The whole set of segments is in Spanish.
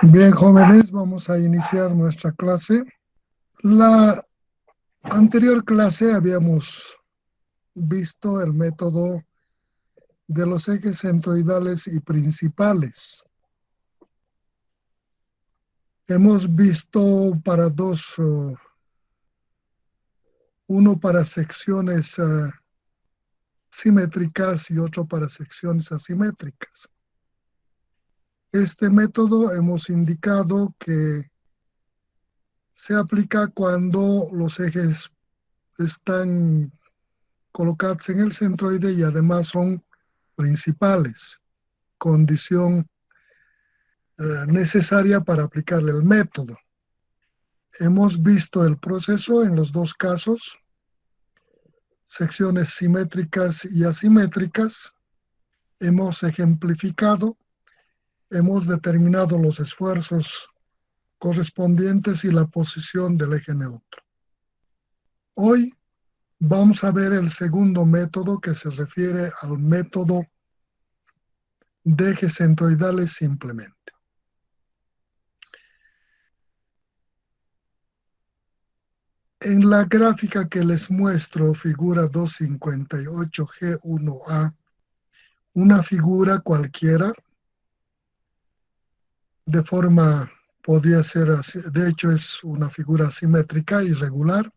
Bien, jóvenes, vamos a iniciar nuestra clase. La anterior clase habíamos visto el método de los ejes centroidales y principales. Hemos visto para dos, uno para secciones simétricas y otro para secciones asimétricas. Este método hemos indicado que se aplica cuando los ejes están colocados en el centroide y además son principales, condición necesaria para aplicarle el método. Hemos visto el proceso en los dos casos, secciones simétricas y asimétricas. Hemos ejemplificado, hemos determinado los esfuerzos correspondientes y la posición del eje neutro. Hoy vamos a ver el segundo método, que se refiere al método de ejes centroidales simplemente. En la gráfica que les muestro, figura 258G1A, una figura cualquiera, de forma, podría ser así, de hecho es una figura simétrica, irregular,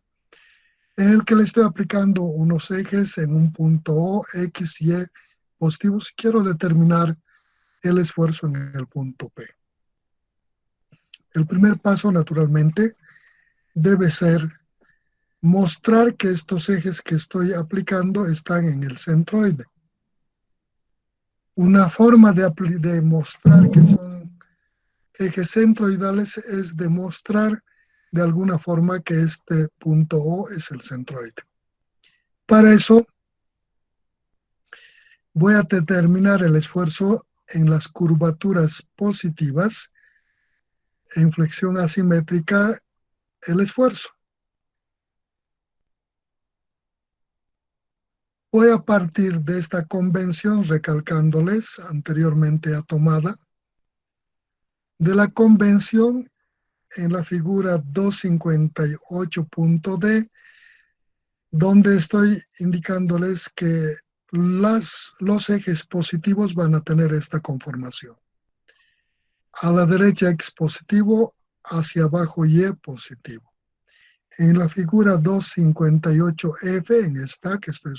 en el que le estoy aplicando unos ejes en un punto O, X, Y positivos. Quiero determinar el esfuerzo en el punto P. El primer paso, naturalmente, debe ser mostrar que estos ejes que estoy aplicando están en el centroide. Una forma de mostrar que son ejes centroidales es demostrar de alguna forma que este punto O es el centroide. Para eso voy a determinar el esfuerzo en las curvaturas positivas en flexión asimétrica, el esfuerzo. Voy a partir de esta convención, recalcándoles anteriormente tomada, de la convención en la figura 258.d, donde estoy indicándoles que los ejes positivos van a tener esta conformación. A la derecha X positivo, hacia abajo Y positivo. En la figura 258F, en esta que estoy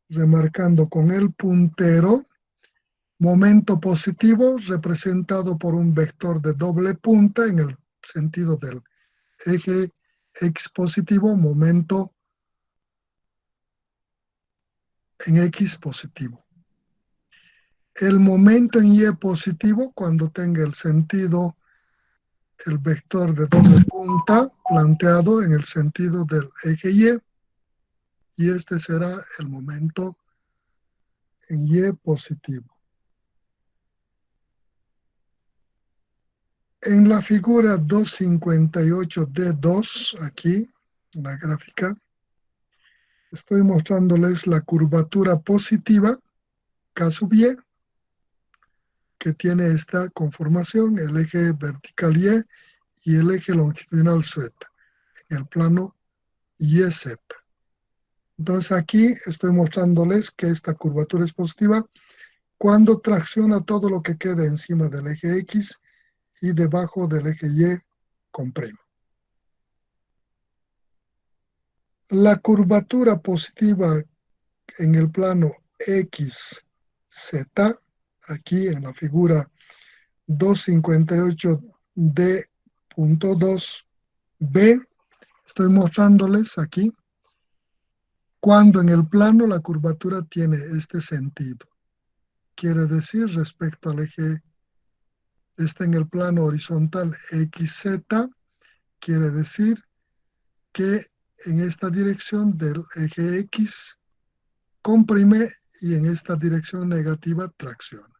remarcando con el puntero, momento positivo representado por un vector de doble punta en el sentido del eje X positivo, momento en X positivo. El momento en Y positivo, cuando tenga el sentido, el vector de doble punta planteado en el sentido del eje y este será el momento en Y positivo. En la figura 258D2, aquí, en la gráfica, estoy mostrándoles la curvatura positiva, K sub Y, que tiene esta conformación, el eje vertical Y y el eje longitudinal Z, en el plano YZ. Entonces aquí estoy mostrándoles que esta curvatura es positiva cuando tracciona todo lo que queda encima del eje X y debajo del eje Y con prima. La curvatura positiva en el plano XZ, aquí en la figura 258D.2b, estoy mostrándoles aquí cuando en el plano la curvatura tiene este sentido. Quiere decir, respecto al eje, está en el plano horizontal XZ, quiere decir que en esta dirección del eje X comprime y en esta dirección negativa tracciona.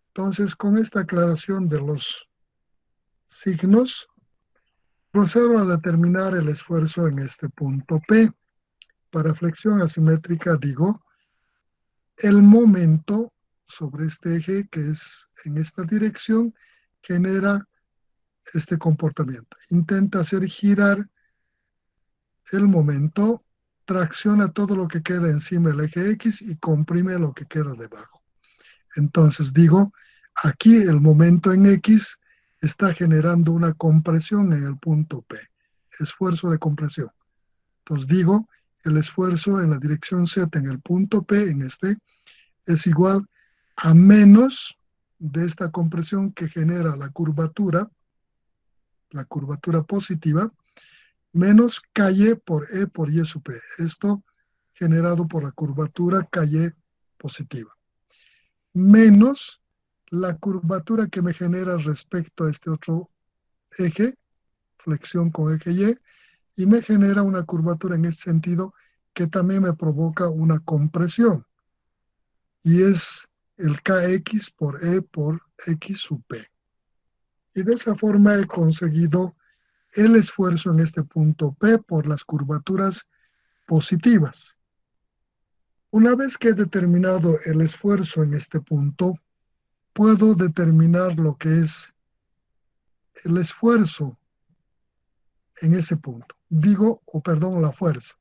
Entonces, con esta aclaración de los signos, procedo a determinar el esfuerzo en este punto P. Para flexión asimétrica digo, el momento sobre este eje que es en esta dirección, genera este comportamiento. Intenta hacer girar el momento, tracciona todo lo que queda encima del eje X y comprime lo que queda debajo. Entonces digo, aquí el momento en X está generando una compresión en el punto P, esfuerzo de compresión. Entonces digo, el esfuerzo en la dirección Z en el punto P, en este, es igual a menos de esta compresión que genera la curvatura positiva, menos KY por E por Y sub P. Esto generado por la curvatura KY positiva. Menos la curvatura que me genera respecto a este otro eje, flexión con eje Y me genera una curvatura en este sentido que también me provoca una compresión. Y es el Kx por E por X sub P. Y de esa forma he conseguido el esfuerzo en este punto P por las curvaturas positivas. Una vez que he determinado el esfuerzo en este punto, puedo determinar lo que es el esfuerzo en ese punto. Digo, o perdón, la fuerza.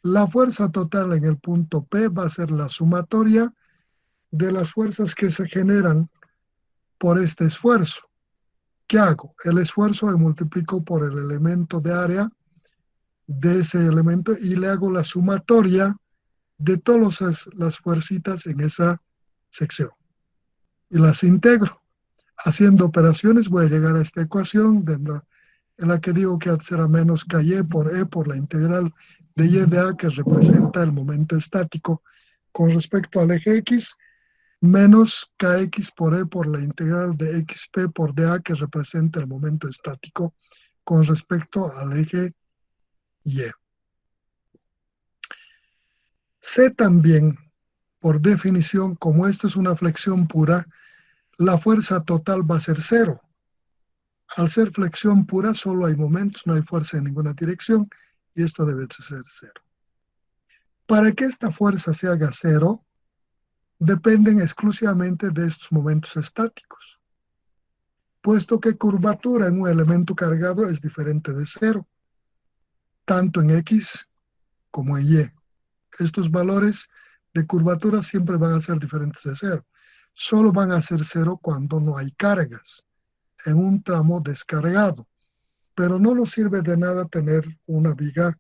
La fuerza total en el punto P va a ser la sumatoria de las fuerzas que se generan por este esfuerzo. ¿Qué hago? El esfuerzo lo multiplico por el elemento de área de ese elemento y le hago la sumatoria de todas las fuercitas en esa sección. Y las integro. Haciendo operaciones voy a llegar a esta ecuación en la que digo que será menos KY por E por la integral de Y de A que representa el momento estático con respecto al eje X, menos Kx por E por la integral de XP por dA que representa el momento estático con respecto al eje Y. Sé también, por definición, como esto es una flexión pura, la fuerza total va a ser cero. Al ser flexión pura solo hay momentos, no hay fuerza en ninguna dirección y esto debe ser cero. Para que esta fuerza se haga cero, dependen exclusivamente de estos momentos estáticos, puesto que curvatura en un elemento cargado es diferente de cero, tanto en X como en Y. Estos valores de curvatura siempre van a ser diferentes de cero. Solo van a ser cero cuando no hay cargas en un tramo descargado. Pero no nos sirve de nada tener una viga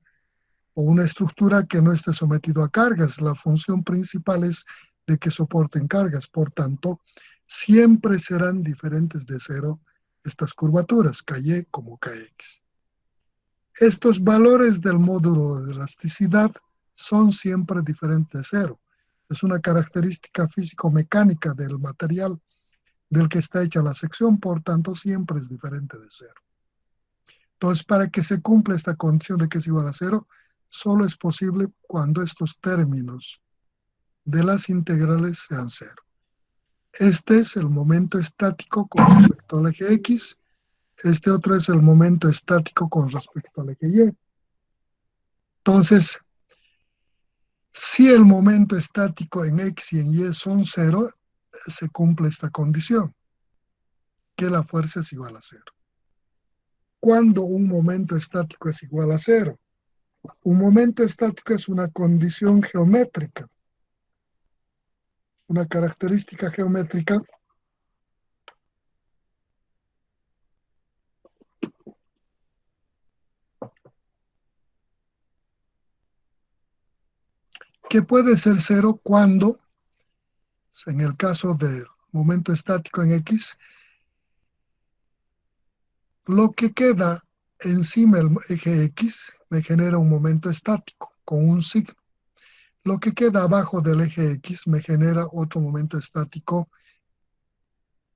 o una estructura que no esté sometido a cargas. La función principal es de que soporten cargas. Por tanto, siempre serán diferentes de cero estas curvaturas, KY como KX. Estos valores del módulo de elasticidad son siempre diferentes de cero. Es una característica físico-mecánica del material del que está hecha la sección, por tanto, siempre es diferente de cero. Entonces, para que se cumpla esta condición de que es igual a cero, solo es posible cuando estos términos de las integrales sean cero. Este es el momento estático con respecto al eje X. Este otro es el momento estático con respecto al eje Y. Entonces, si el momento estático en X y en Y son cero, se cumple esta condición, que la fuerza es igual a cero. ¿Cuándo un momento estático es igual a cero? Un momento estático es una condición geométrica, una característica geométrica que puede ser cero cuando, en el caso del momento estático en X, lo que queda encima del eje X me genera un momento estático con un signo. Lo que queda abajo del eje X me genera otro momento estático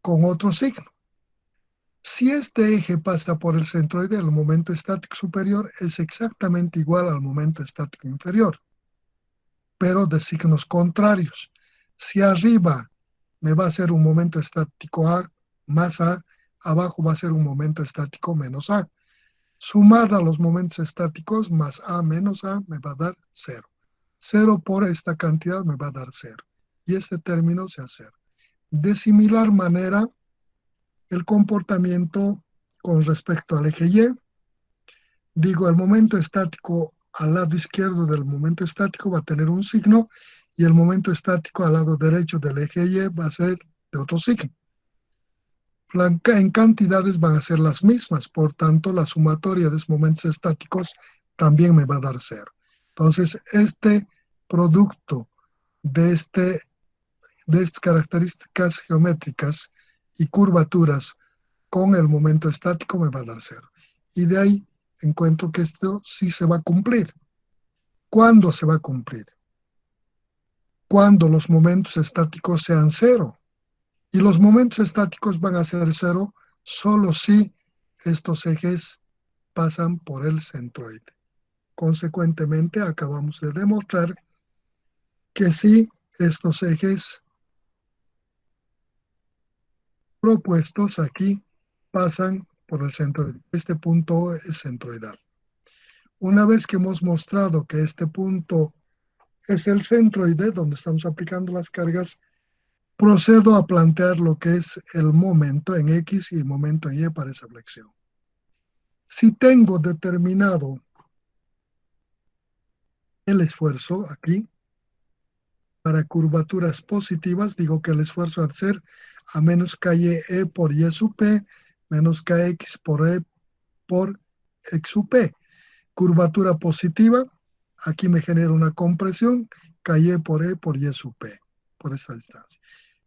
con otro signo. Si este eje pasa por el centroide, el momento estático superior es exactamente igual al momento estático inferior, pero de signos contrarios. Si arriba me va a ser un momento estático A más A, abajo va a ser un momento estático menos A. Sumada a los momentos estáticos más A menos A me va a dar cero. Cero por esta cantidad me va a dar cero. Y este término se hace cero. De similar manera, el comportamiento con respecto al eje Y, digo, el momento estático al lado izquierdo del momento estático va a tener un signo y el momento estático al lado derecho del eje Y va a ser de otro signo. En cantidades van a ser las mismas, por tanto, la sumatoria de los momentos estáticos también me va a dar cero. Entonces, este producto de, de estas características geométricas y curvaturas con el momento estático me va a dar cero. Y de ahí encuentro que esto sí se va a cumplir. ¿Cuándo se va a cumplir? Cuando los momentos estáticos sean cero. Y los momentos estáticos van a ser cero solo si estos ejes pasan por el centroide. Consecuentemente, acabamos de demostrar que si estos ejes propuestos aquí pasan por el centroide. Este punto es centroidal. Una vez que hemos mostrado que este punto es el centroide donde estamos aplicando las cargas, procedo a plantear lo que es el momento en X y el momento en Y para esa flexión. Si tengo determinado el esfuerzo aquí para curvaturas positivas, digo que el esfuerzo ha de ser a menos KY E por Y sub P menos KX por E por X sub P. Curvatura positiva, aquí me genera una compresión, KY por E por Y sub P, por esta distancia.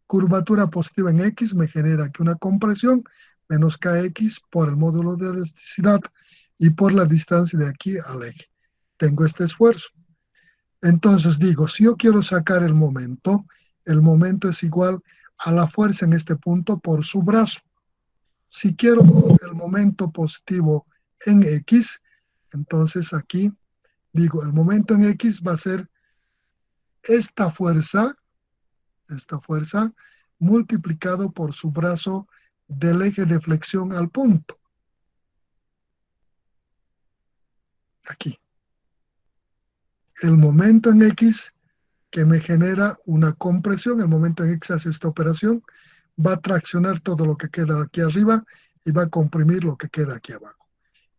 Curvatura positiva en X me genera aquí una compresión menos KX por el módulo de elasticidad y por la distancia de aquí al eje. Tengo este esfuerzo. Entonces digo, si yo quiero sacar el momento es igual a la fuerza en este punto por su brazo. Si quiero el momento positivo en X, entonces aquí digo, el momento en X va a ser esta fuerza multiplicado por su brazo del eje de flexión al punto. Aquí. El momento en X que me genera una compresión, el momento en X hace esta operación, va a traccionar todo lo que queda aquí arriba y va a comprimir lo que queda aquí abajo.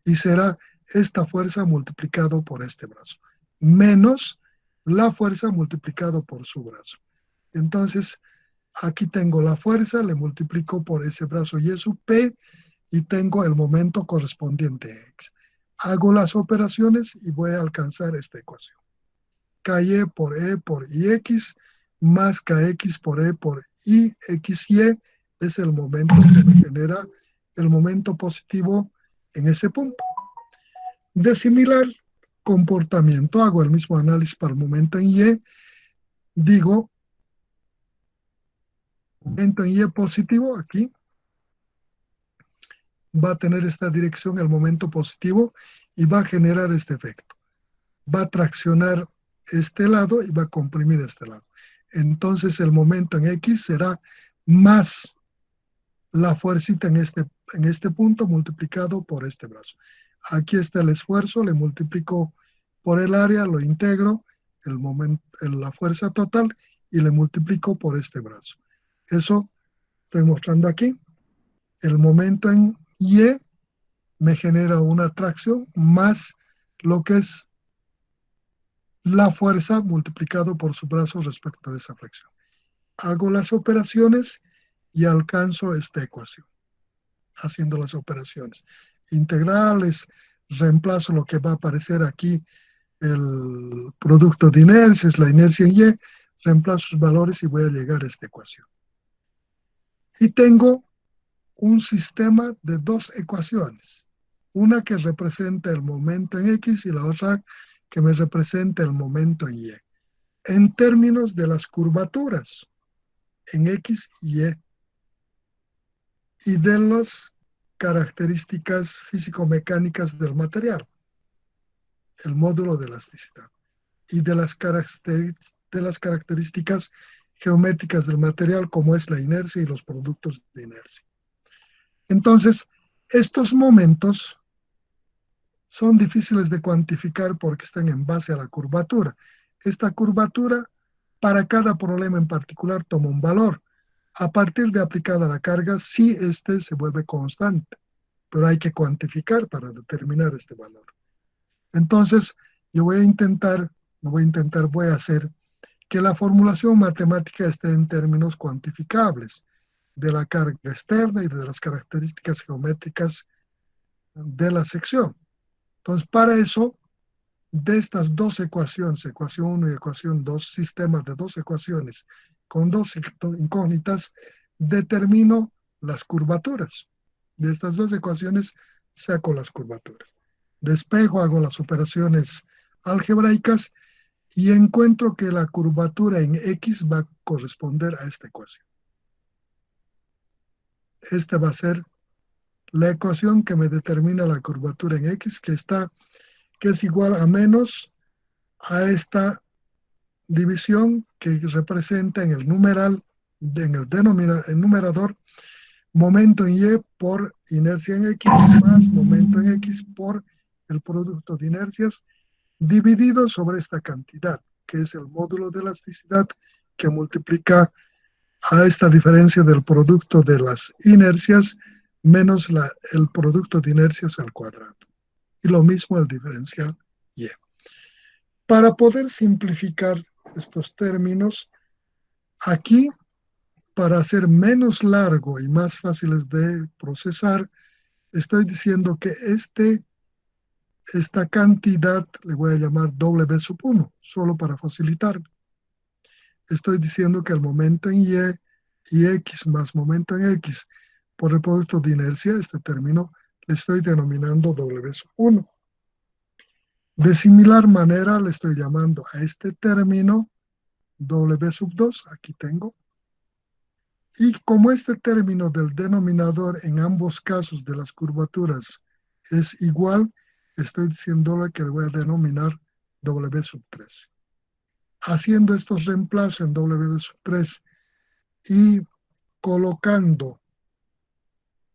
Y será esta fuerza multiplicado por este brazo, menos la fuerza multiplicado por su brazo. Entonces, aquí tengo la fuerza, le multiplico por ese brazo Y sub P y tengo el momento correspondiente a X. Hago las operaciones y voy a alcanzar esta ecuación. KY por E por IX más KX por E por IXY es el momento que me genera el momento positivo en ese punto. De similar comportamiento, hago el mismo análisis para el momento en Y, digo, momento en Y positivo, aquí, va a tener esta dirección, el momento positivo, y va a generar este efecto. Va a traccionar este lado y va a comprimir este lado. Entonces el momento en X será más la fuercita en este punto multiplicado por este brazo. Aquí está el esfuerzo, le multiplico por el área, lo integro, la fuerza total y le multiplico por este brazo. Eso estoy mostrando aquí. El momento en Y me genera una tracción más lo que es la fuerza multiplicado por su brazo respecto de esa flexión. Hago las operaciones y alcanzo esta ecuación, haciendo las operaciones integrales, reemplazo lo que va a aparecer aquí, el producto de inercias, la inercia en Y, reemplazo sus valores y voy a llegar a esta ecuación. Y tengo un sistema de dos ecuaciones, una que representa el momento en X y la otra que me representa el momento en Y, en términos de las curvaturas en X y Y y de las características físico-mecánicas del material, el módulo de elasticidad, y de las características geométricas del material como es la inercia y los productos de inercia. Entonces, estos momentos son difíciles de cuantificar porque están en base a la curvatura. Esta curvatura, para cada problema en particular, toma un valor. A partir de aplicada la carga, sí este se vuelve constante, pero hay que cuantificar para determinar este valor. Entonces, yo voy a hacer que la formulación matemática esté en términos cuantificables de la carga externa y de las características geométricas de la sección. Entonces, para eso, de estas dos ecuaciones, ecuación 1 y ecuación 2, sistemas de dos ecuaciones con dos incógnitas, determino las curvaturas. De estas dos ecuaciones saco las curvaturas. Despejo, hago las operaciones algebraicas y encuentro que la curvatura en X va a corresponder a esta ecuación. Esta va a ser la ecuación que me determina la curvatura en X, que es igual a menos a esta división que representa en el numeral, en el numerador, momento en Y por inercia en X más momento en X por el producto de inercias dividido sobre esta cantidad, que es el módulo de elasticidad que multiplica a esta diferencia del producto de las inercias menos el producto de inercias al cuadrado. Y lo mismo el diferencial Y. Para poder simplificar estos términos, aquí, para hacer menos largo y más fáciles de procesar, estoy diciendo que esta cantidad le voy a llamar W1, solo para facilitar. Estoy diciendo que el momento en y X más momento en X por el producto de inercia, este término le estoy denominando W1. De similar manera le estoy llamando a este término W2, aquí tengo. Y como este término del denominador en ambos casos de las curvaturas es igual, estoy diciéndole que le voy a denominar W3. Haciendo estos reemplazos en W3 y colocando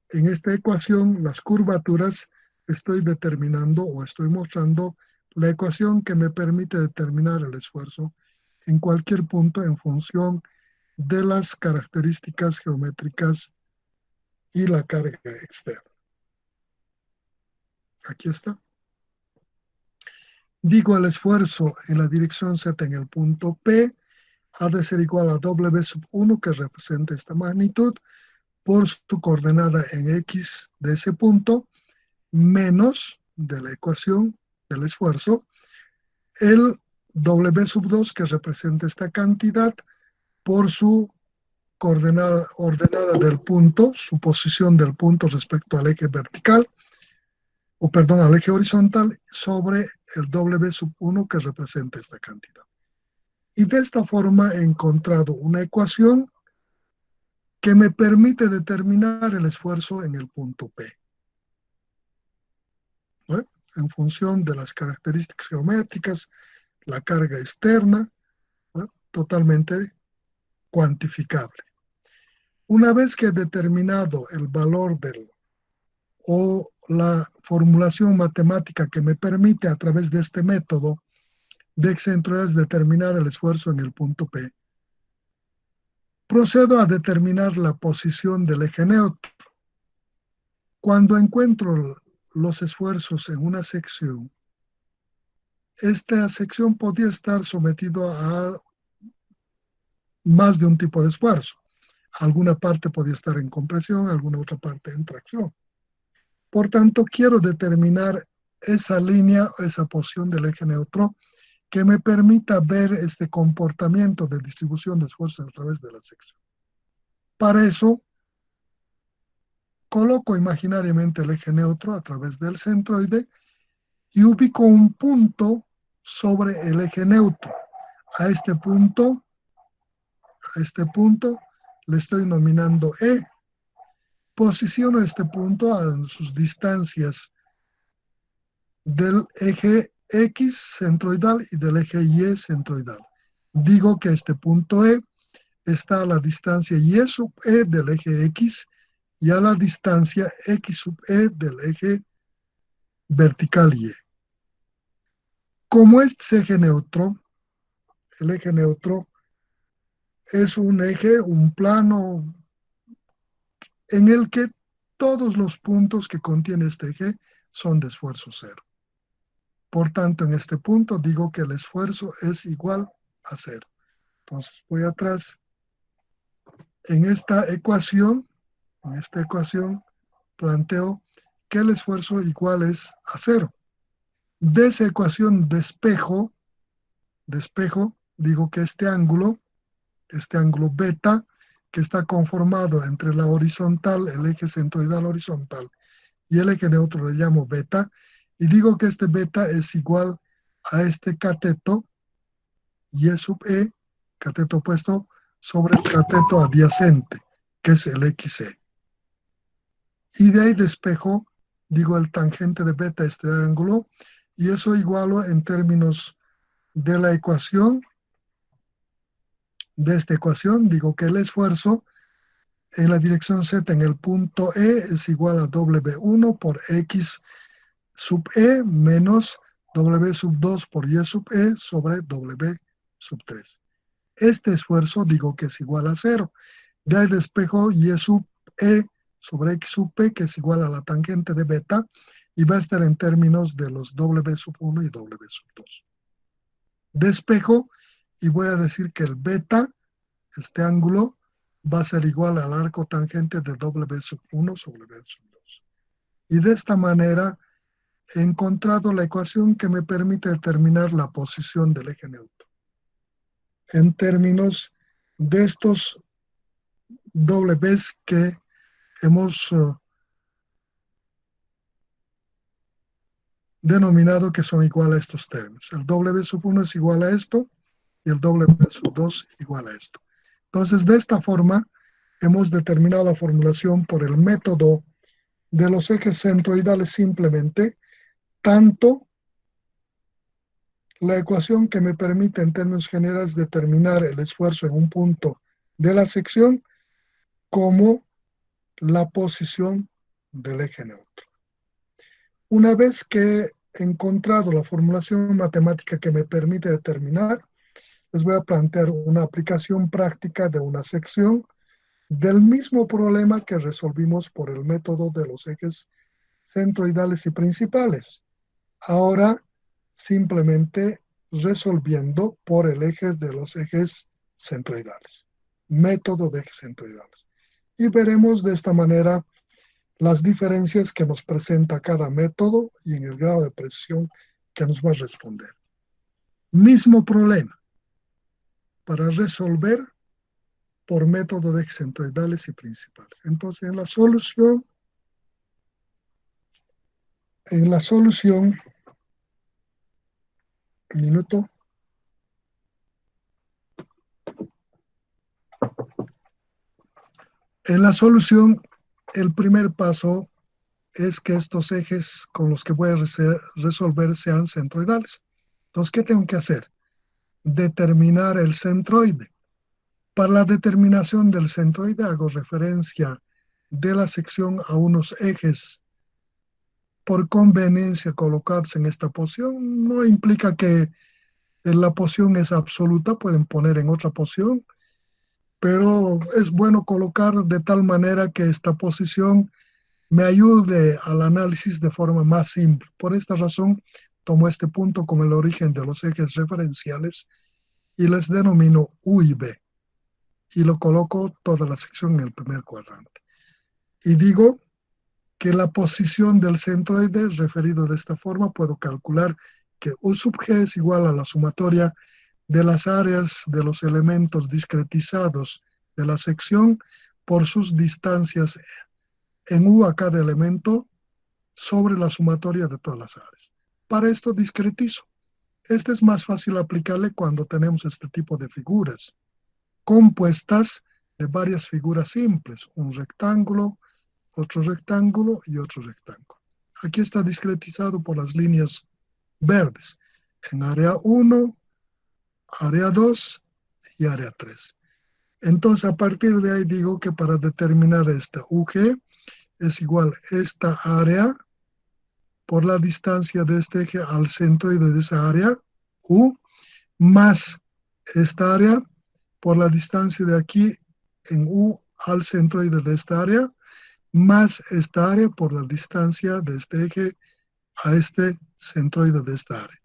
en esta ecuación las curvaturas, estoy determinando o estoy mostrando la ecuación que me permite determinar el esfuerzo en cualquier punto en función de las características geométricas y la carga externa. Aquí está. Digo, el esfuerzo en la dirección Z en el punto P ha de ser igual a W1, que representa esta magnitud, por su coordenada en X de ese punto, menos de la ecuación del esfuerzo, el W2, que representa esta cantidad, por su coordenada ordenada del punto, su posición del punto respecto al eje vertical, al eje horizontal, sobre el W1 que representa esta cantidad. Y de esta forma he encontrado una ecuación que me permite determinar el esfuerzo en el punto P, ¿no? En función de las características geométricas, la carga externa, ¿no? Totalmente cuantificable. Una vez que he determinado el valor o la formulación matemática que me permite a través de este método de excentroidades determinar el esfuerzo en el punto P, procedo a determinar la posición del eje neutro. Cuando encuentro los esfuerzos en una sección, esta sección podría estar sometida a más de un tipo de esfuerzo. Alguna parte podría estar en compresión, alguna otra parte en tracción. Por tanto, quiero determinar esa línea, esa posición del eje neutro que me permita ver este comportamiento de distribución de esfuerzos a través de la sección. Para eso, coloco imaginariamente el eje neutro a través del centroide y ubico un punto sobre el eje neutro. A este punto le estoy nominando E. Posiciono este punto a sus distancias del eje X centroidal y del eje Y centroidal. Digo que este punto E está a la distancia Y sub E del eje X y a la distancia X sub E del eje vertical Y. Como este es eje neutro, el eje neutro es un eje, un plano en el que todos los puntos que contiene este eje son de esfuerzo cero. Por tanto, en este punto digo que el esfuerzo es igual a cero. Entonces voy atrás. En esta ecuación planteo que el esfuerzo igual es a cero. De esa ecuación despejo, digo que este ángulo beta, que está conformado entre la horizontal, el eje centroidal horizontal, y el eje neutro le llamo beta, y digo que este beta es igual a este cateto, y sub e, cateto opuesto, sobre el cateto adyacente, que es el XC. Y de ahí despejo, digo el tangente de beta, este ángulo, y eso igualo en términos de la ecuación, de esta ecuación, digo que el esfuerzo en la dirección Z en el punto E es igual a W1 por X sub E menos W sub 2 por Y sub E sobre W sub 3. Este esfuerzo digo que es igual a cero. De ahí despejo Y sub E sobre X sub P, que es igual a la tangente de beta, y va a estar en términos de los W sub 1 y W sub 2. Despejo y voy a decir que el beta, este ángulo, va a ser igual al arco tangente de W sub 1 sobre W sub 2. Y de esta manera he encontrado la ecuación que me permite determinar la posición del eje neutro. En términos de estos Ws que hemos denominado que son igual a estos términos. El W sub 1 es igual a esto y el W sub 2 igual a esto. Entonces, de esta forma, hemos determinado la formulación por el método de los ejes centroidales simplemente, tanto la ecuación que me permite en términos generales determinar el esfuerzo en un punto de la sección, como la posición del eje neutro. Una vez que he encontrado la formulación matemática que me permite determinar, les voy a plantear una aplicación práctica de una sección del mismo problema que resolvimos por el método de los ejes centroidales y principales. Ahora, simplemente resolviendo por el eje de los ejes centroidales, método de ejes centroidales. Y veremos de esta manera las diferencias que nos presenta cada método y en el grado de precisión que nos va a responder. Mismo problema para resolver por método de ejes centroidales y principales. Entonces, en la solución, minuto. En la solución, el primer paso es que estos ejes con los que voy a resolver sean centroidales. Entonces, ¿qué tengo que hacer? Determinar el centroide. Para la determinación del centroide hago referencia de la sección a unos ejes por conveniencia colocados en esta posición. No implica que la posición es absoluta, pueden poner en otra posición, pero es bueno colocar de tal manera que esta posición me ayude al análisis de forma más simple. Por esta razón, tomo este punto como el origen de los ejes referenciales y les denomino U y B. Y lo coloco toda la sección en el primer cuadrante. Y digo que la posición del centroide, referido de esta forma, puedo calcular que U sub G es igual a la sumatoria de las áreas de los elementos discretizados de la sección por sus distancias en U a cada elemento sobre la sumatoria de todas las áreas. Para esto discretizo. Este es más fácil aplicarle cuando tenemos este tipo de figuras, compuestas de varias figuras simples, un rectángulo, otro rectángulo y otro rectángulo. Aquí está discretizado por las líneas verdes, en área 1, área 2 y área 3. Entonces, a partir de ahí digo que para determinar esta UG es igual a esta área por la distancia de este eje al centroide de esa área, U, más esta área por la distancia de aquí en U al centroide de esta área, más esta área por la distancia de este eje a este centroide de esta área,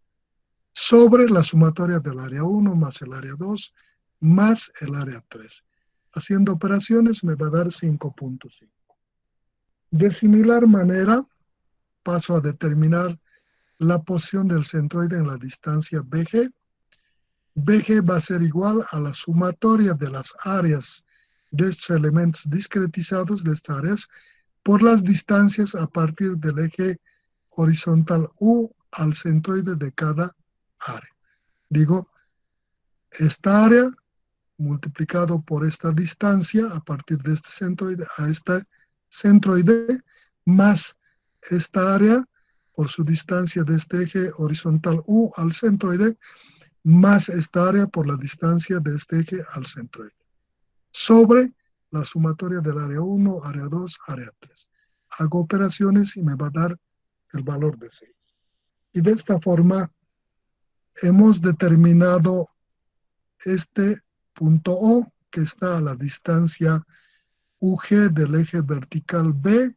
sobre la sumatoria del área 1 más el área 2 más el área 3. Haciendo operaciones me va a dar 5.5. De similar manera, paso a determinar la posición del centroide en la distancia BG. BG va a ser igual a la sumatoria de las áreas de estos elementos discretizados de estas áreas por las distancias a partir del eje horizontal U al centroide de cada área. Digo, esta área multiplicado por esta distancia a partir de este centroide a este centroide más esta área por su distancia de este eje horizontal U al centroide más esta área por la distancia de este eje al centroide, sobre la sumatoria del área 1, área 2, área 3. Hago operaciones y me va a dar el valor de 6. Y de esta forma hemos determinado este punto O, que está a la distancia UG del eje vertical B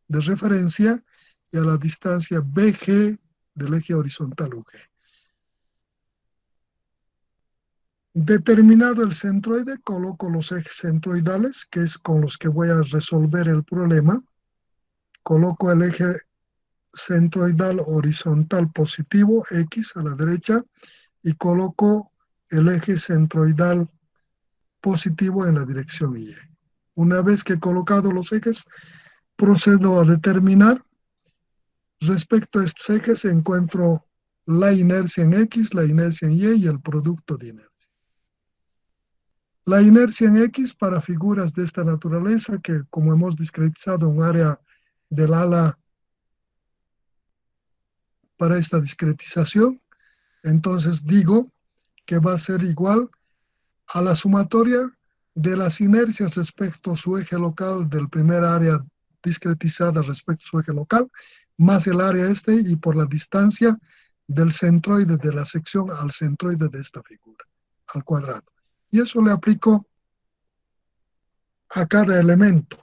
de referencia y a la distancia BG del eje horizontal UG. Determinado el centroide, coloco los ejes centroidales, que es con los que voy a resolver el problema. Coloco el eje centroidal horizontal positivo, X a la derecha, y coloco el eje centroidal positivo en la dirección Y. Una vez que he colocado los ejes, procedo a determinar. Respecto a estos ejes, encuentro la inercia en X, la inercia en Y y el producto de inercia. La inercia en X para figuras de esta naturaleza, que como hemos discretizado un área del ala para esta discretización, entonces digo que va a ser igual a la sumatoria de las inercias respecto a su eje local del primer área discretizada respecto a su eje local, más el área este y por la distancia del centroide de la sección al centroide de esta figura, al cuadrado. Y eso le aplico a cada elemento.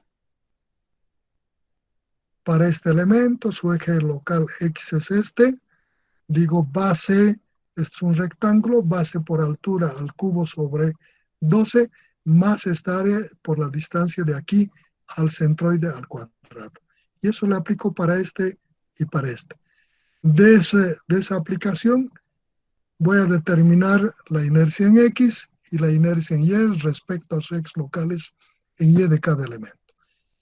Para este elemento, su eje local X es este. Digo, base, este es un rectángulo, base por altura al cubo sobre 12, más esta área por la distancia de aquí al centroide al cuadrado. Y eso le aplico para este y para este. De esa aplicación voy a determinar la inercia en X y la inercia en Y respecto a sus ejes locales en Y de cada elemento.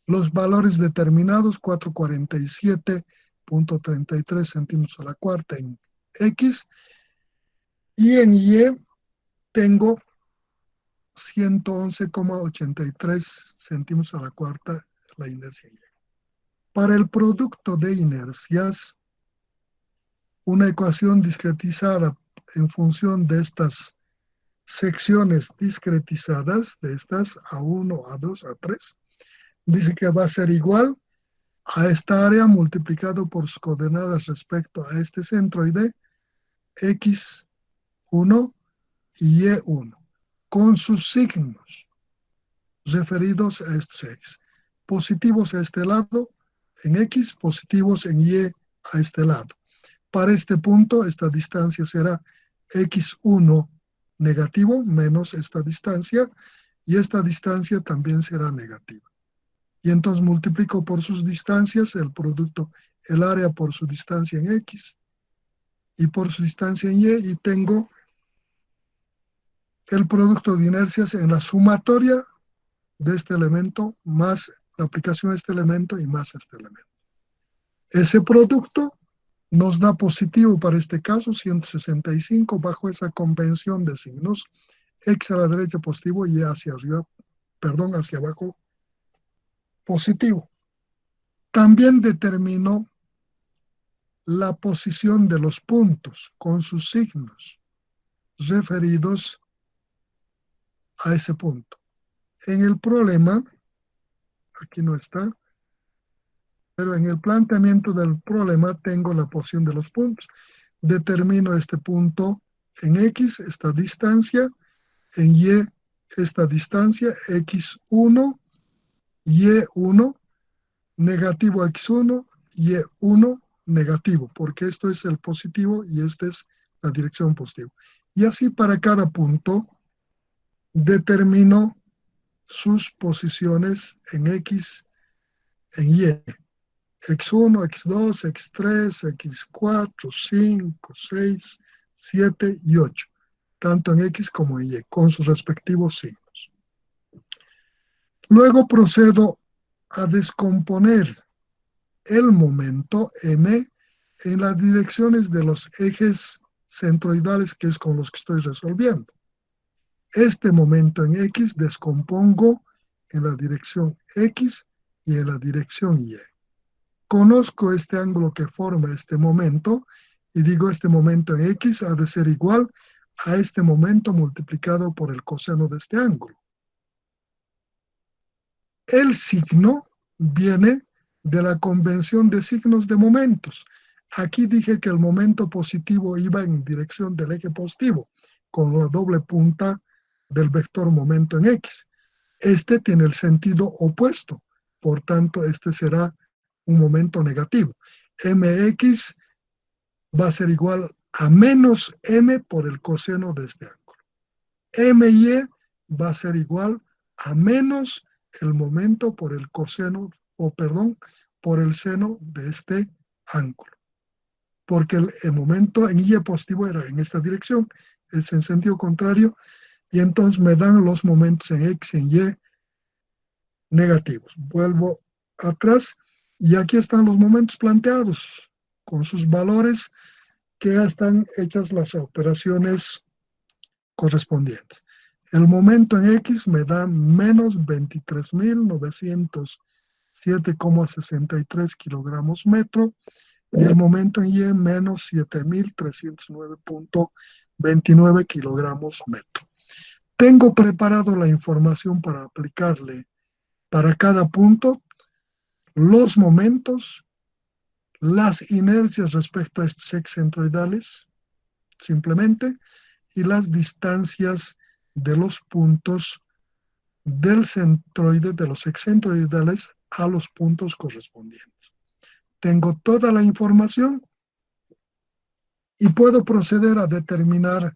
Los valores determinados, 447.33 centímetros a la cuarta en X, y en Y tengo 111,83 centímetros a la cuarta la inercia en Y. Para el producto de inercias, una ecuación discretizada en función de estas secciones discretizadas, de estas A1, A2, A3, dice que va a ser igual a esta área multiplicado por sus coordenadas respecto a este centroide, X1 y Y1, con sus signos referidos a estos ejes. Positivos a este lado en X, positivos en Y a este lado. Para este punto, esta distancia será X1 negativo menos esta distancia, y esta distancia también será negativa. Y entonces multiplico por sus distancias el producto, el área por su distancia en X y por su distancia en Y, y tengo el producto de inercias en la sumatoria de este elemento más la aplicación de este elemento y más este elemento. Ese producto nos da positivo para este caso, 165, bajo esa convención de signos, X a la derecha positivo y hacia arriba, perdón, hacia abajo positivo. También determino la posición de los puntos con sus signos referidos a ese punto. En el problema, aquí no está, pero en el planteamiento del problema tengo la posición de los puntos. Determino este punto en X, esta distancia, en Y esta distancia, x1, y1, negativo x1, y1, negativo, porque esto es el positivo y esta es la dirección positiva. Y así para cada punto determino sus posiciones en X, en Y. X1, X2, X3, X4, 5, 6, 7 y 8, tanto en X como en Y, con sus respectivos signos. Luego procedo a descomponer el momento M en las direcciones de los ejes centroidales, que es con los que estoy resolviendo. Este momento en X descompongo en la dirección X y en la dirección Y. Conozco este ángulo que forma este momento y digo este momento en X ha de ser igual a este momento multiplicado por el coseno de este ángulo. El signo viene de la convención de signos de momentos. Aquí dije que el momento positivo iba en dirección del eje positivo, con la doble punta del vector momento en X. Este tiene el sentido opuesto, por tanto, este será un momento negativo. Mx va a ser igual a menos m por el coseno de este ángulo. My va a ser igual a menos el momento por el coseno, o perdón, por el seno de este ángulo. Porque el momento en Y positivo era en esta dirección, es en sentido contrario, y entonces me dan los momentos en X y en Y negativos. Vuelvo atrás y aquí están los momentos planteados con sus valores que ya están hechas las operaciones correspondientes. El momento en X me da menos 23.907,63 kilogramos metro y el momento en Y menos 7.309,29 kilogramos metro. Tengo preparado la información para aplicarle para cada punto los momentos, las inercias respecto a estos ejes centroidales, simplemente, y las distancias de los puntos del centroide, de los excentroidales, a los puntos correspondientes. Tengo toda la información y puedo proceder a determinar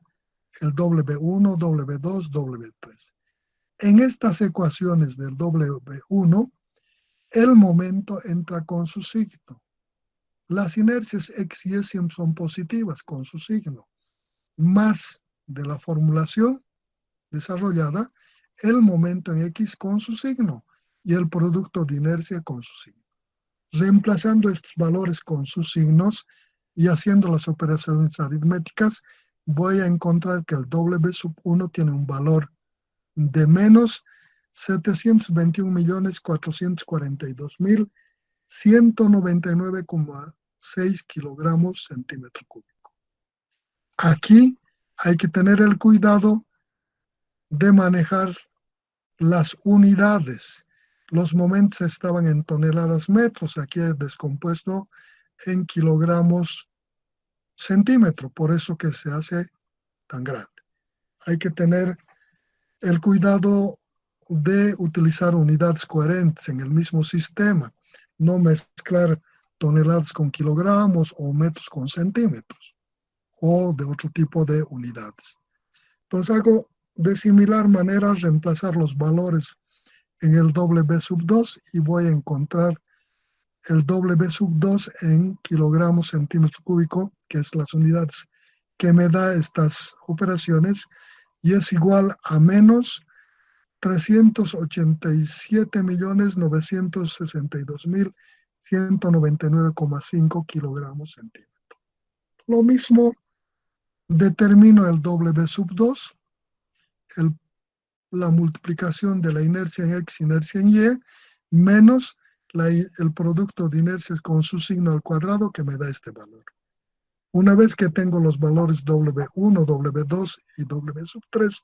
el W1, W2, W3. En estas ecuaciones del W1, el momento entra con su signo. Las inercias X y Y siempre son positivas con su signo, más de la formulación desarrollada, el momento en X con su signo y el producto de inercia con su signo. Reemplazando estos valores con sus signos y haciendo las operaciones aritméticas, voy a encontrar que el W1 tiene un valor de menos 721.442.199,6 kilogramos centímetro cúbico. Aquí hay que tener el cuidado de manejar las unidades. Los momentos estaban en toneladas metros, aquí es descompuesto en kilogramos centímetro, por eso que se hace tan grande. Hay que tener el cuidado de utilizar unidades coherentes en el mismo sistema, no mezclar toneladas con kilogramos o metros con centímetros o de otro tipo de unidades. Entonces hago de similar manera reemplazar los valores en el W2 y voy a encontrar el W2 en kilogramos centímetro cúbico, que es las unidades que me da estas operaciones, y es igual a menos 387.962.199,5 kilogramos centímetro. Lo mismo determino el W2, la multiplicación de la inercia en X, inercia en Y, menos el producto de inercias con su signo al cuadrado que me da este valor. Una vez que tengo los valores W1, W2 y W3,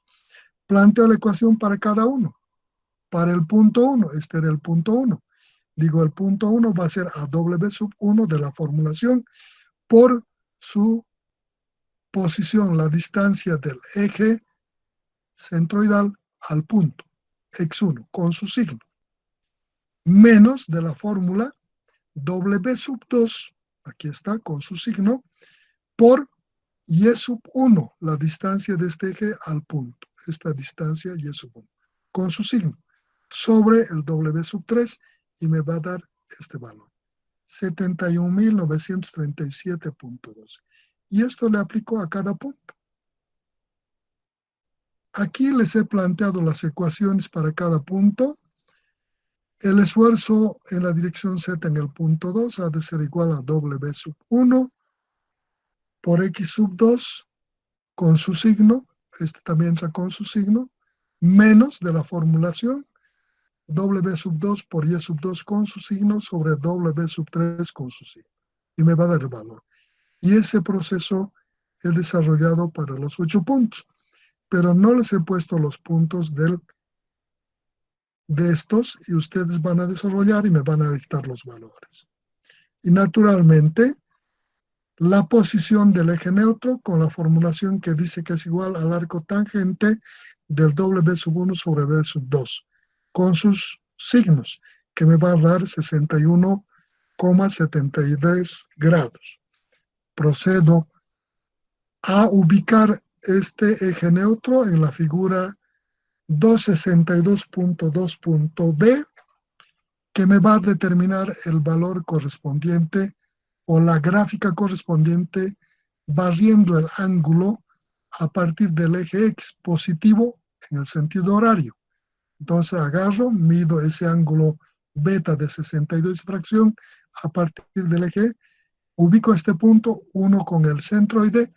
planteo la ecuación para cada uno. Para el punto 1, este era el punto 1. Digo, el punto 1 va a ser a W1 de la formulación por su posición, la distancia del eje centroidal al punto, x1, con su signo, menos de la fórmula W sub 2, aquí está, con su signo, por y sub 1, la distancia de este eje al punto, esta distancia y sub 1, con su signo, sobre el W sub 3, y me va a dar este valor, 71.937.12. Y esto le aplico a cada punto. Aquí les he planteado las ecuaciones para cada punto. El esfuerzo en la dirección Z en el punto 2 ha de ser igual a W sub 1 por X sub 2 con su signo, este también entra con su signo, menos de la formulación W sub 2 por Y sub 2 con su signo sobre W sub 3 con su signo. Y me va a dar el valor. Y ese proceso he desarrollado para los 8 puntos, pero no les he puesto los puntos de estos, y ustedes van a desarrollar y me van a dictar los valores. Y naturalmente, la posición del eje neutro con la formulación que dice que es igual al arco tangente del W sub 1 sobre B sub 2, con sus signos, que me va a dar 61,73 grados. Procedo a ubicar este eje neutro en la figura 262.2.b, que me va a determinar el valor correspondiente o la gráfica correspondiente barriendo el ángulo a partir del eje X positivo en el sentido horario. Entonces agarro, mido ese ángulo beta de 62 fracción a partir del eje, ubico este punto, uno con el centroide,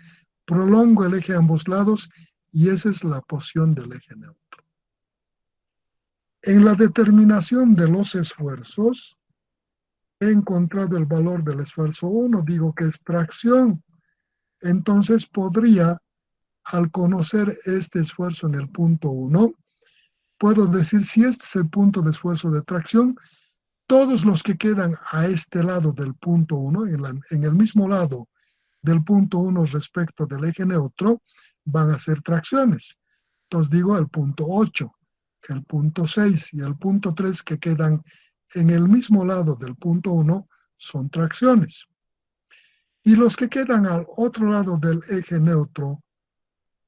prolongo el eje a ambos lados y esa es la posición del eje neutro. En la determinación de los esfuerzos, he encontrado el valor del esfuerzo 1, digo que es tracción. Entonces podría, al conocer este esfuerzo en el punto 1, puedo decir si este es el punto de esfuerzo de tracción, todos los que quedan a este lado del punto 1, en el mismo lado del punto 1 respecto del eje neutro, van a ser tracciones. Entonces digo el punto 8, el punto 6 y el punto 3 que quedan en el mismo lado del punto 1 son tracciones. Y los que quedan al otro lado del eje neutro,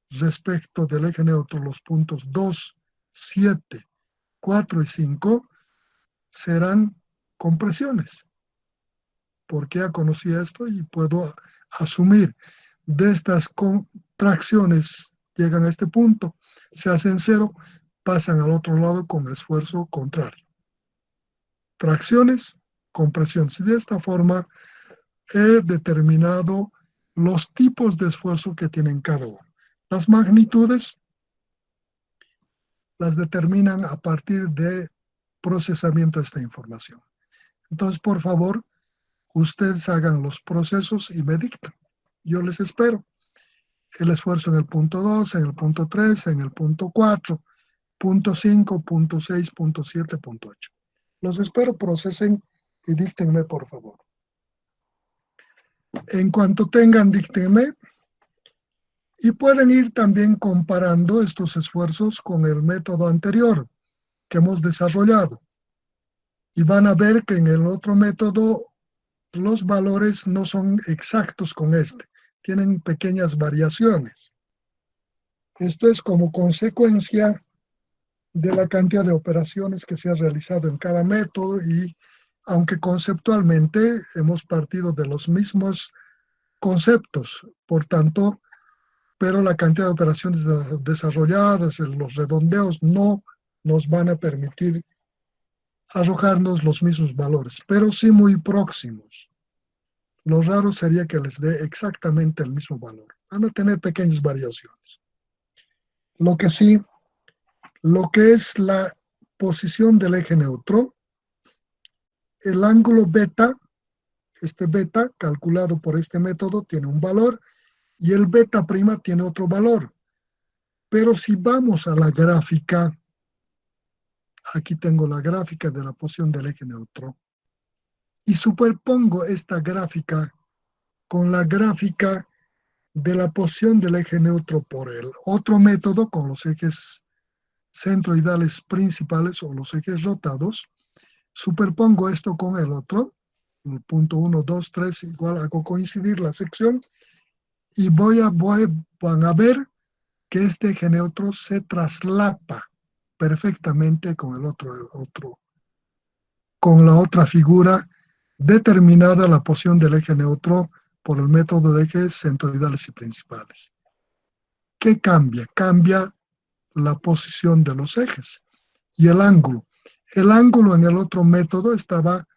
respecto del eje neutro, los puntos 2, 7, 4 y 5, serán compresiones. Porque ya conocí esto y puedo asumir de estas tracciones llegan a este punto, se hacen cero, pasan al otro lado con esfuerzo contrario. Tracciones, compresiones. Y de esta forma he determinado los tipos de esfuerzo que tienen cada uno. Las magnitudes las determinan a partir de procesamiento de esta información. Entonces, por favor, ustedes hagan los procesos y me dictan. Yo les espero. El esfuerzo en el punto 2, en el punto 3, en el punto 4, punto 5, punto 6, punto 7, punto 8. Los espero, procesen y díctenme, por favor. En cuanto tengan, díctenme. Y pueden ir también comparando estos esfuerzos con el método anterior que hemos desarrollado. Y van a ver que en el otro método los valores no son exactos con este, tienen pequeñas variaciones. Esto es como consecuencia de la cantidad de operaciones que se ha realizado en cada método y aunque conceptualmente hemos partido de los mismos conceptos, por tanto, pero la cantidad de operaciones desarrolladas, los redondeos no nos van a permitir arrojarnos los mismos valores, pero sí muy próximos. Lo raro sería que les dé exactamente el mismo valor. Van a tener pequeñas variaciones. Lo que sí, lo que es la posición del eje neutro, el ángulo beta, este beta calculado por este método tiene un valor y el beta prima tiene otro valor. Pero si vamos a la gráfica, aquí tengo la gráfica de la posición del eje neutro, y superpongo esta gráfica con la gráfica de la posición del eje neutro por el otro método con los ejes centroidales principales o los ejes rotados, superpongo esto con el otro, el punto 1, 2, 3, igual hago coincidir la sección y van a ver que este eje neutro se traslapa perfectamente con el otro, con la otra figura determinada la posición del eje neutro por el método de ejes centroidales y principales. ¿Qué cambia? Cambia la posición de los ejes y el ángulo. El ángulo en el otro método estaba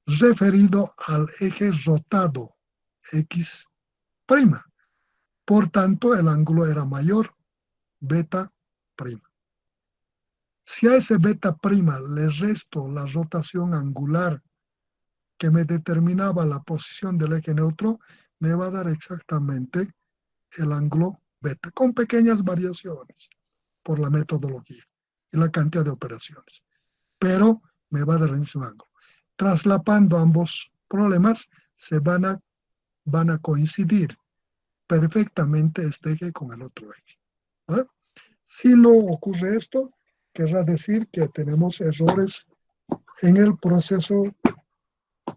referido al eje rotado X'. Por tanto, el ángulo era mayor, beta'. Si a ese beta' le resto la rotación angular que me determinaba la posición del eje neutro, me va a dar exactamente el ángulo beta, con pequeñas variaciones por la metodología y la cantidad de operaciones. Pero me va a dar el mismo ángulo. Traslapando ambos problemas, van a coincidir perfectamente este eje con el otro eje. ¿Eh? Si no ocurre esto, querrá decir que tenemos errores en el proceso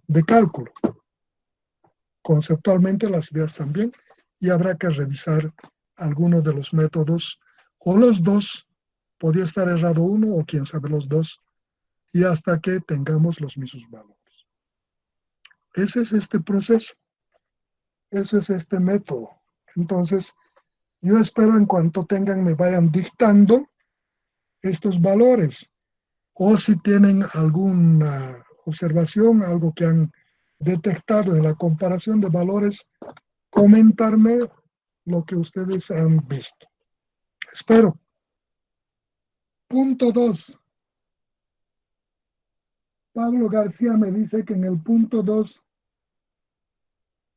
de cálculo. Conceptualmente las ideas también, y habrá que revisar algunos de los métodos, o los dos, podría estar errado uno, o quién sabe los dos, y hasta que tengamos los mismos valores. Ese es este proceso, ese es este método. Entonces, yo espero en cuanto tengan, me vayan dictando estos valores, o si tienen alguna observación, algo que han detectado en la comparación de valores, comentarme lo que ustedes han visto. Espero. Punto 2. Pablo García me dice que en el punto 2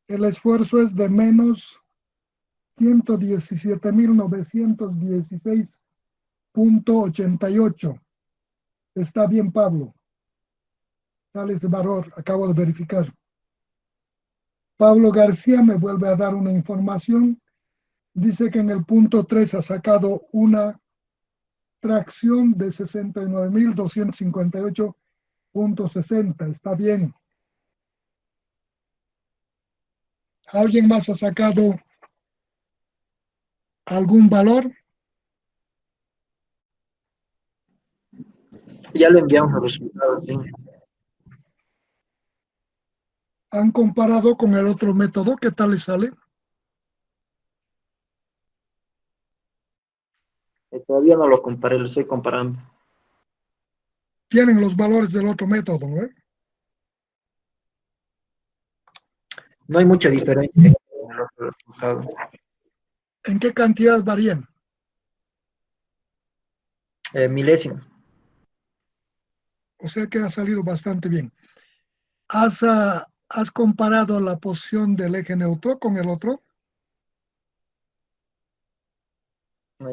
el esfuerzo es de menos 117.916.88. Está bien, Pablo. Sale ese valor, acabo de verificar. Pablo García me vuelve a dar una información. Dice que en el punto 3 ha sacado una tracción de 69.258.60. Está bien. ¿Alguien más ha sacado algún valor? Ya le enviamos los resultados. ¿Sí? ¿Han comparado con el otro método? ¿Qué tal les sale? Todavía no lo comparé, lo estoy comparando. Tienen los valores del otro método, ¿no? No hay mucha diferencia en los resultados. ¿En qué cantidad varían? Milésimo. O sea que ha salido bastante bien. ¿Has comparado la posición del eje neutro con el otro?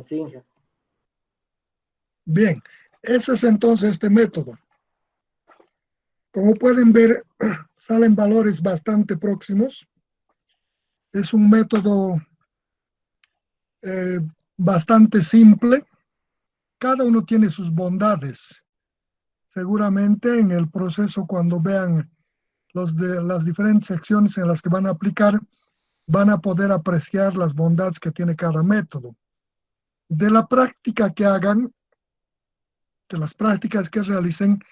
Sí. Bien, ese es entonces este método. Como pueden ver, salen valores bastante próximos. Es un método bastante simple. Cada uno tiene sus bondades. Seguramente en el proceso, cuando vean las diferentes secciones en las que van a aplicar, van a poder apreciar las bondades que tiene cada método. De la práctica que hagan, de las prácticas que realicen,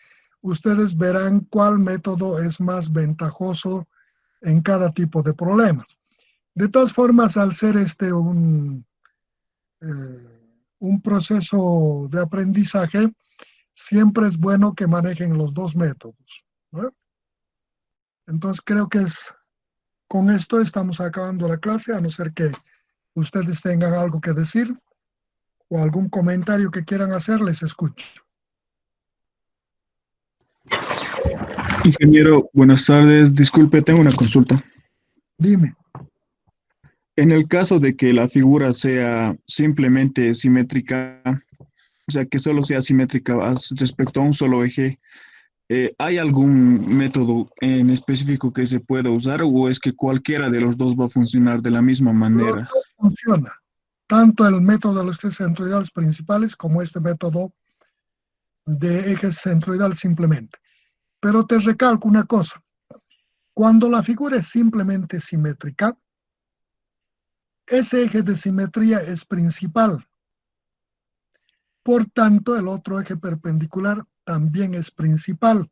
ustedes verán cuál método es más ventajoso en cada tipo de problemas. De todas formas, al ser este un proceso de aprendizaje, siempre es bueno que manejen los dos métodos, ¿no? Entonces creo que con esto estamos acabando la clase, a no ser que ustedes tengan algo que decir o algún comentario que quieran hacer, les escucho. Ingeniero, buenas tardes. Disculpe, tengo una consulta. Dime. En el caso de que la figura sea simplemente simétrica, o sea, que solo sea simétrica respecto a un solo eje, ¿Hay algún método en específico que se pueda usar o es que cualquiera de los dos va a funcionar de la misma Los manera? dos funciona, tanto el método de los ejes centroidales principales como este método de ejes centroidal simplemente. Pero te recalco una cosa, cuando la figura es simplemente simétrica, ese eje de simetría es principal. Por tanto, el otro eje perpendicular también es principal.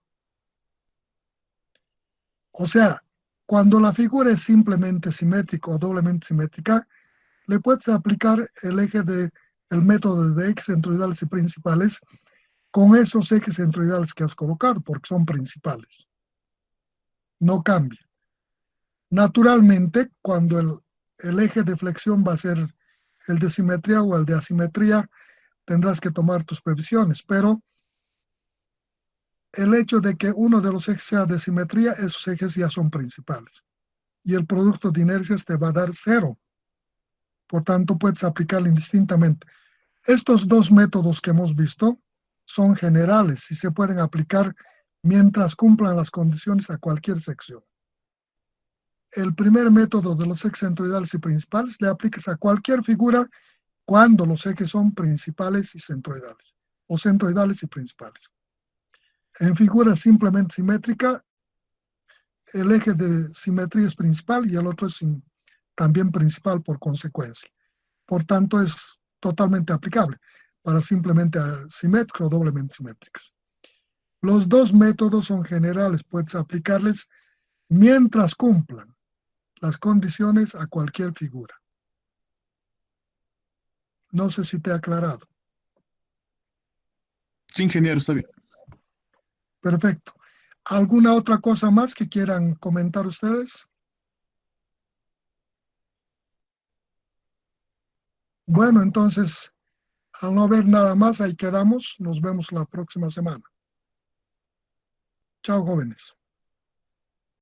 O sea, cuando la figura es simplemente simétrica o doblemente simétrica, le puedes aplicar el método de ejes centroidales y principales con esos ejes centroidales que has colocado, porque son principales. No cambia. Naturalmente, cuando el eje de flexión va a ser el de simetría o el de asimetría, tendrás que tomar tus previsiones, pero el hecho de que uno de los ejes sea de simetría, esos ejes ya son principales. Y el producto de inercias te va a dar 0. Por tanto, puedes aplicarlo indistintamente. Estos dos métodos que hemos visto son generales y se pueden aplicar mientras cumplan las condiciones a cualquier sección. El primer método de los ejes centroidales y principales le aplicas a cualquier figura cuando los ejes son principales y centroidales, o centroidales y principales. En figura simplemente simétrica, el eje de simetría es principal y el otro es también principal por consecuencia. Por tanto, es totalmente aplicable para simplemente simétricas o doblemente simétricas. Los dos métodos son generales, puedes aplicarles mientras cumplan las condiciones a cualquier figura. No sé si te he aclarado. Sí, ingeniero, está bien. Perfecto. ¿Alguna otra cosa más que quieran comentar ustedes? Bueno, entonces, al no haber nada más, ahí quedamos. Nos vemos la próxima semana. Chao, jóvenes.